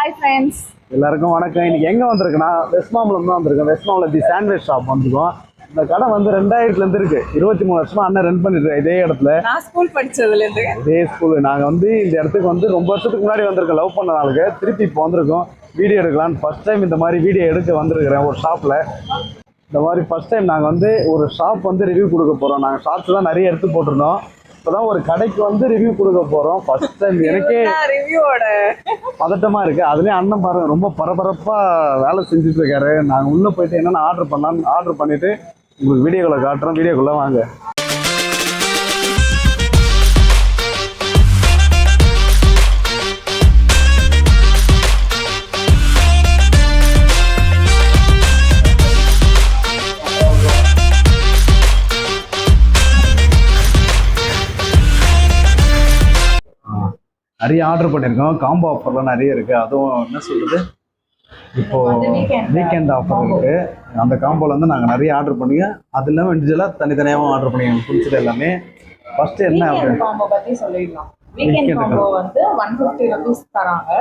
Hi friends, எல்லாருக்கும் வணக்கம். இன்னைக்கு எங்கே வந்திருக்குன்னா வெஸ்ட்மாம்பலம் தான் வந்திருக்கோம். வெஸ்ட்மாம்பலம் தி சாண்ட்விச் ஷாப் வந்துருக்கோம். இந்த கடை வந்து 2000 இருக்கு. 23 வருஷமா அண்ணன் ரன் பண்ணிட்டு இதே இடத்துல. நான் ஸ்கூல் படிச்சதுலேருந்து இதே ஸ்கூல். நாங்கள் வந்து இந்த இடத்துக்கு வந்து ரொம்ப வருஷத்துக்கு முன்னாடி வந்திருக்கோம். லவ் பண்ண நாளுக்கு திருப்பி இப்போ வந்திருக்கோம். வீடியோ எடுக்கலான்னு ஃபர்ஸ்ட் டைம் இந்த மாதிரி வீடியோ எடுக்க வந்திருக்கிறேன் ஒரு ஷாப்பில். இந்த மாதிரி ஃபர்ஸ்ட் டைம் நாங்கள் வந்து ஒரு ஷாப் வந்து ரிவ்யூ கொடுக்க போகிறோம். நாங்கள் ஷாப்ஸ் தான் நிறைய எடுத்து போட்டிருந்தோம். இப்போதான் ஒரு கடைக்கு வந்து ரிவ்யூ கொடுக்க போகிறோம். ஃபர்ஸ்ட் டைம் எனக்கே ரிவ்யூவோட பதட்டமாக இருக்குது. அதுலேயும் அண்ணன் பாருங்க ரொம்ப பரபரப்பாக வேலை செஞ்சுட்டு இருக்காரு. நாங்கள் உள்ளே போயிட்டு என்னென்ன ஆர்டர் பண்ணலான்னு ஆர்டர் பண்ணிவிட்டு உங்களுக்கு வீடியோக்குள்ளே காட்டுறோம். வீடியோக்குள்ளே வாங்க. நிறைய ஆர்டர் பண்ணியிருக்கோம். காம்போ ஆஃபர்லாம் நிறைய இருக்குது. அதுவும் என்ன சொல்கிறது, இப்போது வீக்கெண்ட் ஆஃபர் இருக்குது. அந்த காம்போவில் வந்து நாங்கள் நிறைய ஆர்டர் பண்ணிங்க. அது இல்லாமல் இண்டிவிஜுவலாக தனித்தனியாகவும் ஆர்டர் பண்ணி எனக்கு பிடிச்சது எல்லாமே. ஃபஸ்ட்டு என்ன வீக்கெண்ட் காம்போ பற்றி சொல்லிடலாம். வீக்கெண்ட் காம்போ வந்து 150 rupees தராங்க.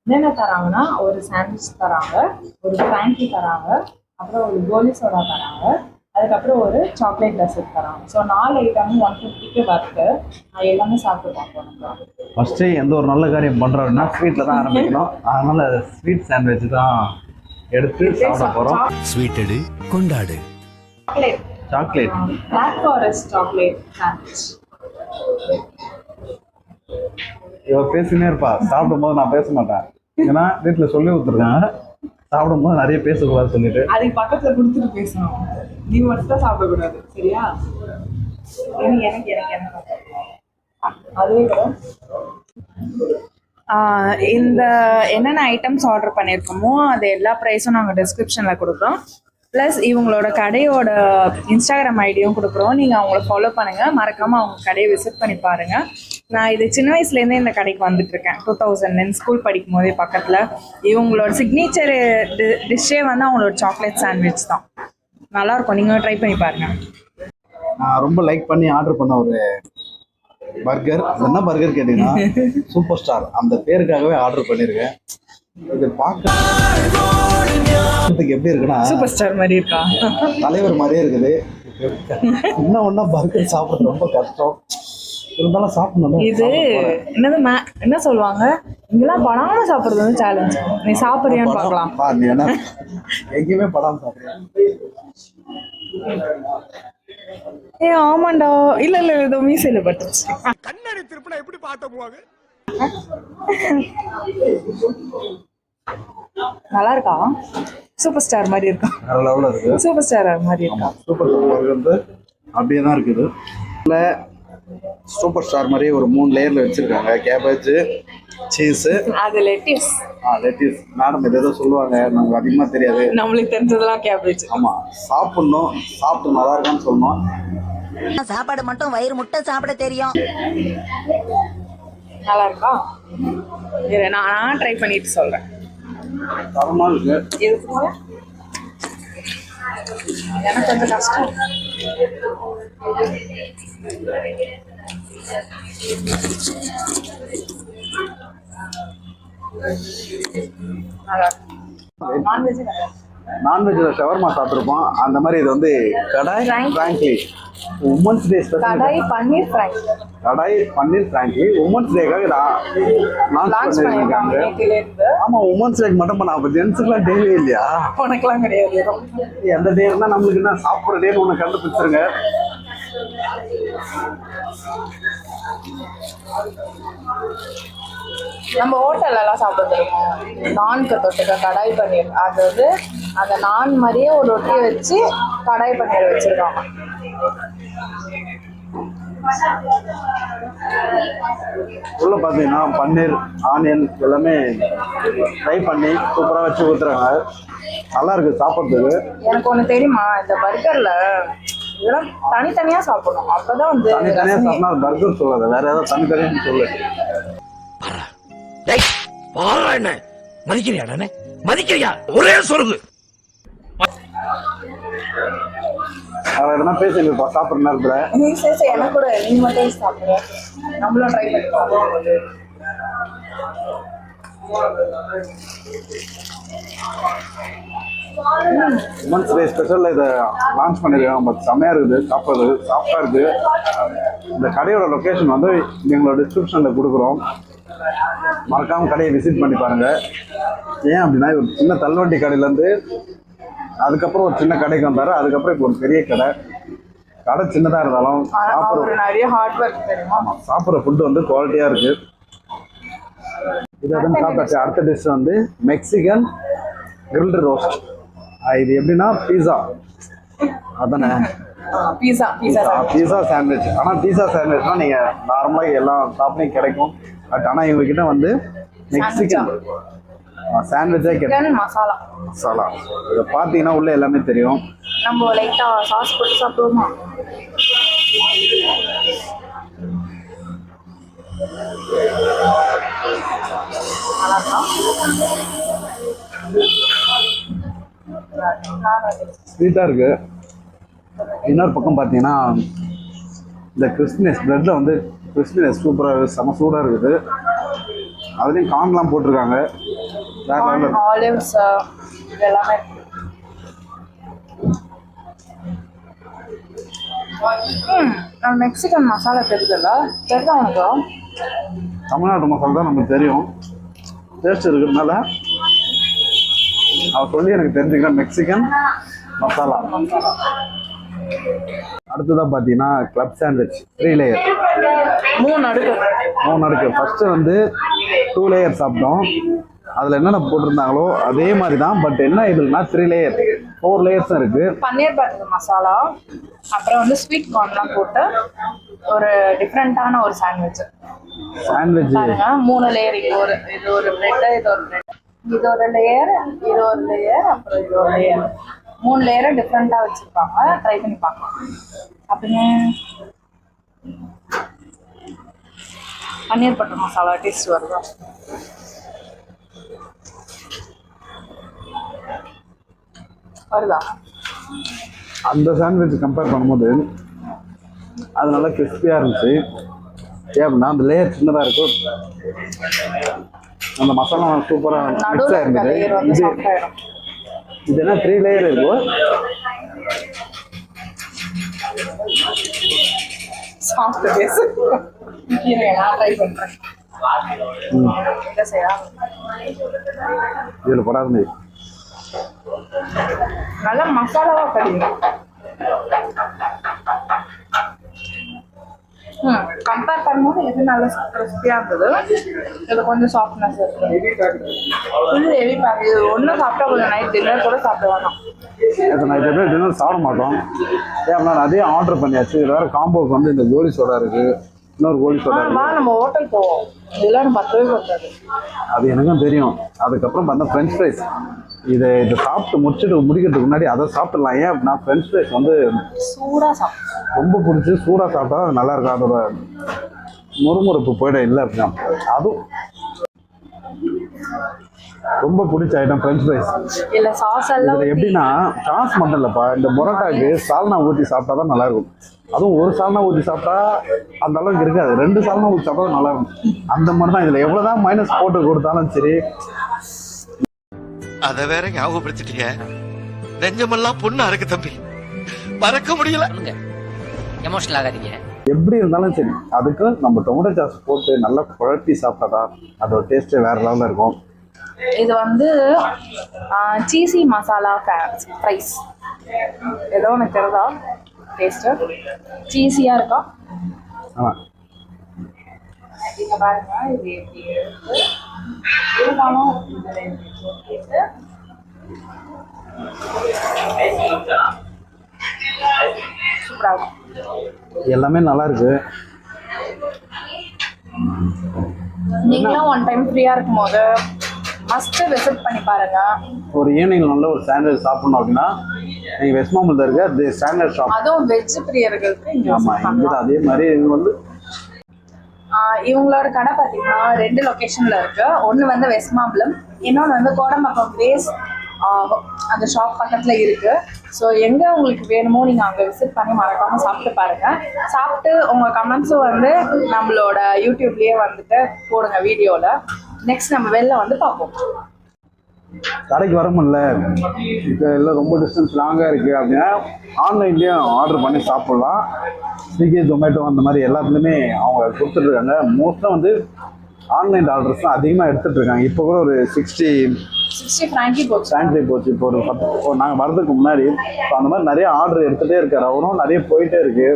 என்னென்ன தராங்கன்னா, ஒரு சாண்ட்விச் தராங்க, ஒரு ஃப்ராங்கி தராங்க, அப்புறம் ஒரு கோலி சோடா தராங்க, அதுக்கப்புறம் ஒரு சாக்லேட் டெசர்ட் தராங்க. ஸோ 4 ஐட்டமும் 150க்கு வருது. நான் எல்லாமே சாப்பிட்டு பார்ப்போம். ஃபஸ்ட்டு எந்த ஒரு நல்ல காரியம் பண்ணுறோம்னா ஸ்வீட்டில் தான் ஆரம்பிக்கணும். அதனால் ஸ்வீட் சாண்ட்விச் தான் எடுத்து சாப்பிட போகிறோம். ஸ்வீட் எடு, கொண்டாடு. Chocolate black forest chocolate sandwich. இவ பேசினே இருப்பா. சாப்பிடும்போது நான் பேச மாட்டேன். ஏன்னா வீட்டில் சொல்லி கொடுத்துருக்காங்க, சாப்பிடும்போது நிறைய பேசக்கூடாது சொல்லிட்டு. அதுக்கு பக்கத்தில் கொடுத்துட்டு பேசணும். நீ மட்டும் தான் சாப்பிடக்கூடாது, சரியா? எனக்கு அதுவே கூட இந்த என்னென்ன ஐட்டம்ஸ் ஆர்டர் பண்ணியிருக்கோமோ அது எல்லா ப்ரைஸும் நாங்கள் டிஸ்கிரிப்ஷனில் கொடுக்குறோம். ப்ளஸ் இவங்களோட கடையோட இன்ஸ்டாகிராம் ஐடியும் கொடுக்குறோம். நீங்கள் அவங்கள ஃபாலோ பண்ணுங்கள். மறக்காமல் அவங்க கடையை விசிட் பண்ணி பாருங்கள். நான் இது சின்ன வயசுலேருந்தே இந்த கடைக்கு வந்துட்டுருக்கேன். 2009 ஸ்கூல் படிக்கும் போதே பக்கத்தில். இவங்களோட சிக்னேச்சர் டிஷ்ஷே வந்து அவங்களோட சாக்லேட் சாண்ட்விச் தான். நல்லாயிருக்கும், நீங்கள் ட்ரை பண்ணி பாருங்கள். நான் ரொம்ப லைக் பண்ணி ஆர்டர் பண்ண ஒரு பர்கர். என்ன பர்கர் கேட்டீங்கன்னா சூப்பர் ஸ்டார். அந்த பேருக்காகவே ஆர்டர் பண்ணியிருக்கேன். இது பார்க்கறதுக்கு எப்படி இருக்குன்னா சூப்பர் ஸ்டார் மாதிரி இருக்கா, தலைவர் மாதிரியே இருக்குது. இன்னும் ஒன்றா பர்கர் சாப்பிட்றது ரொம்ப கஷ்டம். இருந்தாலும் சாப்பிடணும். இது என்னது என்ன சொல்லுவாங்க, இங்கெல்லாம் படாம சாப்பிட்றது வந்து சேலஞ்ச். நீ சாப்பிட்றியான்னு பார்க்கலாம். நீ என்ன எங்கேயுமே படாம சாப்பிட்றியா? ஏ ஆமாண்டா. இல்ல ஏதோ மீசையில பட்டுச்சு. கண்ணாடி திருப்பினா எப்படி பாட்ட போவாங்க? நல்லா இருக்கா? சூப்பர் ஸ்டார் மாதிரி இருக்கா. வேற லெவலில் இருக்கு. சூப்பர் ஸ்டார் மாதிரி இருக்கா. சூப்பர் ஸ்டார் பர்கர் வந்து அப்படியே தான் இருக்குது. இல்லை சூப்பர் ஸ்டார் மாதிரி ஒரு 3 லேயரில் வச்சுருக்காங்க. கேபேஜ், சீஸு, அது லெட்டிஸ். லெட்டிஸ். மேடம் ஏதோ சொல்லுவாங்க, நமக்கு அதிகமாக தெரியாது. நம்மளுக்கு தெரிஞ்சதெல்லாம் கேபேஜ். ஆமாம், சாப்பிட்ணும். சாப்பிட்டு நல்லா இருக்கான்னு சொல்லணும். சாப்பாடு மட்டும் வயிறு முட்டை சாப்பிட தெரியும். நல்லா இருக்கா? நான் ட்ரை பண்ணிட்டு சொல்றேன். தரமாக இருக்கு. எதுக்கு எனக்கு கொஞ்சம் கஷ்டம். நான்வெஜ்ல ஷவர்மா சாப்பிட்ருப்போம். அந்த மாதிரி இது வந்து கடாய் ஃப்ராங்க்லி உமன்ஸ் டே ஸ்பெஷல். கடாய் பன்னீர் ஃப்ராங்க்லி. கடாய் பன்னீர் ஃப்ராங்க்லி உமன்ஸ் டேக்காக லான்ச் பண்ணியிருக்காங்க. ஆமாம், உமன்ஸ் டேக்கு மட்டும் பண்ண. அப்போ ஜென்ஸுக்குலாம் டேவே இல்லையா? உனக்குலாம் கிடையாது. எந்த டே இருந்தால் நம்மளுக்கு என்ன சாப்பிட்ற டேன்னு ஒன்று கண்டுபிடிச்சிருங்க. நம்ம ஹோட்டல்லாம் சாப்பிட்டுருக்கோம். நான்கு தொட்டுக்க கடாய் பன்னீர். அது வந்து அந்த நான் மாதிரியே ஒரு ரொட்டி வச்சு கடாய் பன்னீர் வச்சிருக்காங்க. உள்ள பார்த்தீங்கன்னா பன்னீர், ஆனியன் எல்லாமே ஃப்ரை பண்ணி சூப்பராக வச்சு ஊற்றுறாங்க. நல்லா இருக்குது சாப்பிட்றதுக்கு. எனக்கு ஒன்று தெரியுமா, இந்த பர்கரில் இதெல்லாம் தனித்தனியாக சாப்பிடணும். அப்போதான் வந்து தனித்தனியாக சாப்பிட்னா பர்கர் சொல்லாத, வேற ஏதாவது தனித்தனியாக சொல்லு. மதிக்கிறியா? ஒரே சொல்லுங்க. வேற எதனா பேசிட்டு சாப்பிட்ற நேரத்தில் நீ சேர்த்து எனக்கு கூட நீ மட்டும் சாப்பிடுற. நம்மளும் ட்ரை பண்ணி பார்ப்போம். உமன்ஸ் டே ஸ்பெஷலில் இதை லான்ச் பண்ணியிருக்காங்க. பட் செம்மையாக இருக்குது, சாப்பிட்றது சாஃப்டாக இருக்குது. இந்த கடையோட லொக்கேஷன் வந்து எங்களோட டிஸ்கிரிப்ஷனில் கொடுக்குறோம். மறக்காமல் கடையை விசிட் பண்ணி பாருங்கள். ஏன் அப்படின்னா ஒரு சின்ன தள்ளுவண்டி கடையிலேருந்து அதுக்கப்புறம் ஒரு சின்ன கடைக்கு வந்தார். அதுக்கப்புறம் இப்போ ஒரு பெரிய கடை. கடை சின்னதாக இருந்தாலும் சாப்பிட்ற நிறைய ஹார்ட் ஒர்க் தெரியுமா. சாப்பிட்ற ஃபுட்டு வந்து குவாலிட்டியாக இருக்குது. இதை வந்து சாப்பிட்டாச்சு. அடுத்த டிஷ் வந்து மெக்சிகன் கிரில்டு ரோஸ்ட். இது எப்படின்னா பீஸா அதானே, பீஸா சாண்ட்விச். ஆனால் பீஸா சாண்ட்விச்னா நீங்கள் நார்மலாக எல்லா ஷாப்லையும் கிடைக்கும். பட் ஆனால் இவங்ககிட்ட வந்து மெக்சிகன் சாண்ட்விச்சே கிடைக்கும். மசாலா இதை பார்த்தீங்கன்னா உள்ள எல்லாமே தெரியும். நம்ம லைட்டாக சாஸ் போட்டு சாப்பிடுவோமா? ஸ்வீட்டாக இருக்குது. இன்னொரு பக்கம் பார்த்தீங்கன்னா இந்த கிறிஸ்பினஸ் ப்ரெட்டில் வந்து கிறிஸ்பினஸ் சூப்பராக செம சூடாக இருக்குது. அதுலேயும் கார்ன்லாம் போட்டிருக்காங்க. ஆலிவ்ஸ் எல்லாமே. மெக்சிகன் மசாலா தெரியுதுல்ல, தெரியுதா உனக்கு? தமிழ்நாட்டு மசாலா தான் நமக்கு தெரியும். டேஸ்ட் இருக்கிறதுனால அவர் சொல்லி எனக்கு தெரிஞ்சுக்கிறேன் மெக்சிகன் மசாலா. அடுத்ததான் பார்த்தீங்கன்னா கிளப் சாண்ட்விச் 3 லேயர், 3 அடுக்கு. ஃபர்ஸ்ட்டு வந்து 2 லேயர் சாப்பிட்டோம். அதில் என்னென்ன போட்டிருந்தாங்களோ அதே மாதிரி தான். பட் என்ன இதுனா 3 லேயர் 4 லேயர்ஸும் இருக்குது. பன்னீர் பட்டர் மசாலா, அப்புறம் வந்து ஸ்வீட் கார்ன்லாம் போட்டு ஒரு டிஃப்ரெண்ட்டான ஒரு சாண்ட்விச் பாருங்க. 3 லேயர். இது ஒரு பிரெட், இது ஒரு பிரெட், இது ஒரு லேயர், இது ஒரு லேயர், அப்புறம் இது ஒரு லேயர். 3 லேயரை டிஃப்ரெண்ட்டாக வச்சுருக்காங்க. ட்ரை பண்ணி பார்க்கலாம். அப்படின்னு பன்னீர் பட்டர் மசாலா டேஸ்ட் வருதா? வருதா? அந்த சாண்ட்விச் கம்பேர் பண்ணும்போது அது நல்லா கிறிஸ்பியாக இருந்துச்சு. ஏன் அப்படின்னா அந்த லேயர் சின்னதாக இருக்கும், அந்த மசாலா சூப்பராக மிக்ஸ் ஆயிருந்தது. இது என்ன 3 லேயர் இருக்கும். இதில் படாது நல்லா மசாலாவா கிடைக்கும். கம்பேர் பண்ணும்போது இது நல்லா கிறிஸ்பியா இருந்தது. இது கொஞ்சம் சாஃப்ட்னஸ் இருக்கு. Full heavy pack. இது ஒன்றும் சாப்பிட்டா கொஞ்சம் நைட் டின்னர் கூட சாப்பிட வேணாம். நைட் எப்படி டின்னர் சாப்பிட மாட்டோம். ஏன்னா அதே ஆர்டர் பண்ணியாச்சு. வேற காம்போக்கு வந்து இந்த கோலி சோடா இருக்கு, இன்னொரு கோலி சோடா இருக்கு. நம்ம ஹோட்டல் போவோம், இதெல்லாம் பத்தவே பத்தாது. அது எனக்கும் தெரியும். அதுக்கப்புறம் பார்த்தா ஃப்ரெஞ்ச் ஃப்ரைஸ். இதை சாப்பிட்டு முடிக்கிறதுக்கு முன்னாடி அதை சாப்பிடலாம். ஏன் அப்படின்னா ஃப்ரெஞ்ச் ஃப்ரைஸ் வந்து சூடாக சாப்பிடும். ரொம்ப பிடிச்சி சூடாக சாப்பிட்டா அது நல்லா இருக்கும். அதோட முறுமுறுப்பு போயிட இல்லை அப்படின்னா அதுவும் ரொம்ப பிடிச்ச ஐட்டம் ஃப்ரெஞ்ச் ஃப்ரைஸ். இல்லை சாஸ் எல்லாம் இதில் எப்படின்னா சாஸ் மட்டும் இல்லைப்பா, இந்த பரோட்டாக்கு சால்னா ஊற்றி சாப்பிட்டா தான் நல்லா இருக்கும். அதுவும் ஒரு சால்னா ஊற்றி சாப்பிட்டா அந்த அளவுக்கு இருக்காது. 2 சால்னா ஊற்றி சாப்பிட்டா நல்லா இருக்கும். அந்த மாதிரி தான் இதில் எவ்வளோதான் மைனஸ் போட்டு கொடுத்தாலும் சரி. அத வேற ஞாபகப்படுத்திட்டீங்க. நெஞ்சமெல்லாம் பொண்ணா இருக்கு தம்பி, மறக்க முடியல. எமோஷனல் ஆகாதீங்க. எப்படி இருந்தாலும் சரி அதுக்கு நம்ம டொமேட்டோ சாஸ் போட்டு நல்லா குழப்பி சாப்பிட்டா அதோட டேஸ்ட்டு வேற லெவலில் இருக்கும். இது வந்து சீசி மசாலா ஃப்ரைஸ். ஏதோ எனக்கு தெரியுதா டேஸ்ட்டு? சீஸியாக இருக்கா? ஆமாம். இங்கே பாருங்க, இது எப்படி இருக்கு இருந்தாலும் சூப்பராக எல்லாமே நல்லா இருக்கு. நீங்களும் ஒன் டைம் ஃப்ரீயாக இருக்கும் போது மஸ்ட் விசிட் பண்ணி பாருங்க. ஒரு ஈவினிங் நல்ல ஒரு சாண்ட்விச் சாப்பிடணும் அப்படின்னா நீங்கள் வெஸ்ட் மாம்பலத்தில் இருக்க தி ஸ்டாண்டர்ட் ஷாப், அதுவும் வெஜ் பிரியர்களுக்கு இங்கே. ஆமாம், இங்கே தான் அதே மாதிரி இவங்க வந்து இவங்களோட கடை பார்த்தீங்கன்னா 2 லொக்கேஷனில் இருக்கு. ஒன்று வந்து வெஸ்ட் மாம்பலம், இன்னொன்று வந்து கோடம்பாக்கம் கிரேஸ் அந்த ஷாப் பக்கத்தில் இருக்கு. ஸோ எங்கே உங்களுக்கு வேணுமோ நீங்கள் அங்கே விசிட் பண்ணி மறக்காமல் சாப்பிட்டு பாருங்கள். சாப்பிட்டு உங்கள் கமெண்ட்ஸும் வந்து நம்மளோட யூடியூப்லேயே வந்துட்டு போடுங்க வீடியோவில். நெக்ஸ்ட் நம்ம வெளில வந்து பார்ப்போம். கடைக்கு வர முடியல, இப்போ எல்லாம் ரொம்ப டிஸ்டன்ஸ் லாங்காக இருக்குது அப்படின்னா ஆன்லைன்லேயும் ஆர்டர் பண்ணி சாப்பிட்லாம். ஸ்விக்கி, ஜொமேட்டோ அந்த மாதிரி எல்லாத்துலேயுமே அவங்க கொடுத்துட்ருக்காங்க. மோஸ்ட்டாக வந்து ஆன்லைன் ஆர்டர்ஸ் தான் அதிகமாக எடுத்துகிட்டு இருக்காங்க. இப்போ கூட ஒரு 60 ஃப்ராங்கி போச்சு. இப்போ ஒரு 10 நாங்கள் வரதுக்கு முன்னாடி. இப்போ அந்த மாதிரி நிறைய ஆர்டர் எடுத்துகிட்டே இருக்காரு. அவரும் நிறைய போயிட்டே இருக்கு.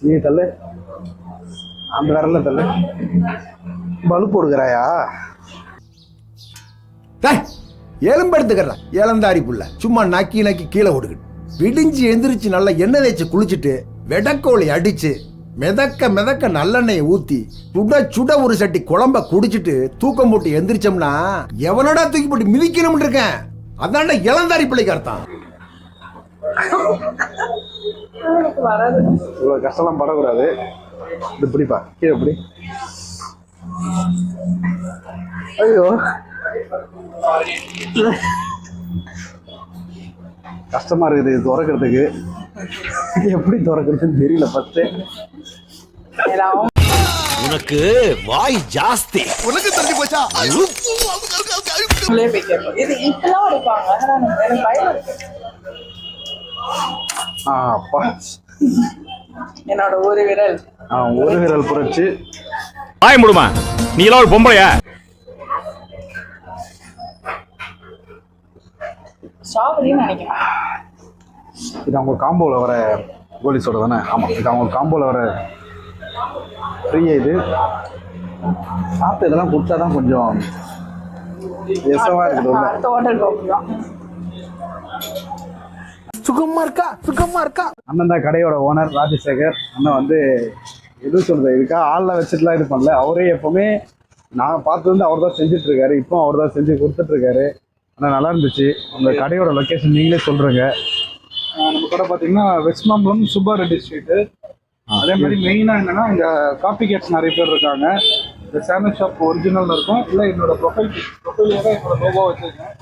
நீ தள்ளு, அந்த விரல தள்ளு. பல்ப் கொடுக்குறாயா? எலும்பெடுத்துக்கிறா இளந்தாரி புள்ள சும்மா நக்கி கீழே ஓடுக்கிட்டு விடிஞ்சு எந்திரிச்சு நல்லா எண்ணெய் தேய்ச்சி குளிச்சுட்டு வெடக்கோழி அடிச்சு மிதக்க நல்லெண்ணெயை ஊத்தி சுட ஒரு சட்டி குழம்ப குடிச்சிட்டு தூக்கம் போட்டு எந்திரிச்சோம்னா எவனோட தூக்கி போட்டு மிதிக்கணும்னு இருக்கேன். அதான்டா இளந்தாரி பிள்ளைக்கு அர்த்தம். இவ்வளோ கஷ்டம்லாம் படக்கூடாது. இது பிடிப்பா, கீழே பிடி. ஐயோ, கஷ்டமா இருக்குது இது திறக்கிறதுக்கு. எப்படி திறக்கிறதுன்னு தெரியல ஃபர்ஸ்ட். உனக்கு வாய் ஜாஸ்தி. உனக்கு தள்ளி போச்சா? இது இப்பெல்லாம் எடுப்பாங்க. எனக்கு பயம் இருக்கு. அப்பா, என்னோட ஒரு விரல் புரட்சி. வாய முடுமா, நீ எல்லாம் ஒரு பொம்பளையா? ஸ்ட்ராபெரின்னு நினைக்கிறேன். இது அவங்க காம்போவில் வர கோலி சோடா தானே? ஆமாம், இது அவங்க காம்போவில் வர ஃப்ரீயே. இது சாப்பிட்டு இதெல்லாம் குடிச்சா தான் கொஞ்சம் எசமாக இருக்குது. சுகமா இருக்கா. அண்ணன் தான் கடையோட ஓனர் ராஜசேகர் அண்ணன். வந்து எது சொல்றது, இதுக்கா ஆளில் வச்சுட்டுலாம் இது பண்ணல. அவரே எப்போவுமே நான் பார்த்து வந்து அவர் தான் செஞ்சிட்ருக்காரு. இப்போ அவர் தான் செஞ்சு கொடுத்துட்ருக்காரு. ஆனால் நல்லா இருந்துச்சு. உங்கள் கடையோட லொக்கேஷன் நீங்களே சொல்கிறேங்க. நம்ம கடை பார்த்தீங்கன்னா வெஸ்ட் மாம்பலம் சுப்பா ரெட்டி ஸ்ட்ரீட்டு. அதே மாதிரி மெயினாக என்னென்னா இங்கே காப்பி கேட்ஸ் நிறைய பேர் இருக்காங்க. இந்த சாண்ட்விச் ஷாப் ஒரிஜினல் இருக்கும், இல்லை என்னோட ப்ரொஃபைலே தான் என்னோட லோகோ வச்சுருக்கேன்.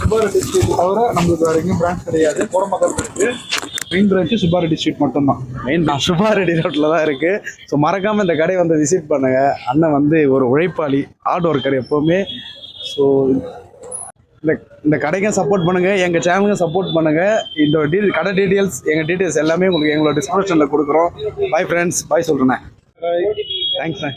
சுப்பா ரெட்டி ஸ்ட்ரீட் தவிர நம்மளுக்கு வேறு எங்கேயும் பிரான்ச் கிடையாது. கோடமங்கலம் இருக்குது. Main branch Subba Reddy street மட்டும்தான். மெயின் சுப்பா ரெட்டி ரோட்டில் தான் இருக்குது. ஸோ மறக்காமல் இந்த கடையை வந்து விசிட் பண்ணுங்கள். அண்ணன் வந்து ஒரு உழைப்பாளி, ஹார்ட் ஒர்க்கர் எப்போவுமே. ஸோ இந்த கடைக்கும் சப்போர்ட் பண்ணுங்கள், எங்கள் சேனலுக்கும் சப்போர்ட் பண்ணுங்கள். இந்த கடை டீட்டெயில்ஸ், எங்கள் டீட்டெயில்ஸ் எல்லாமே உங்களுக்கு எங்களோட டிஸ்கிரிப்ஷனில் கொடுக்குறோம். பாய் ஃப்ரெண்ட்ஸ், பாய் சொல்கிறேண்ணே. தேங்க்ஸ்ண்ணே.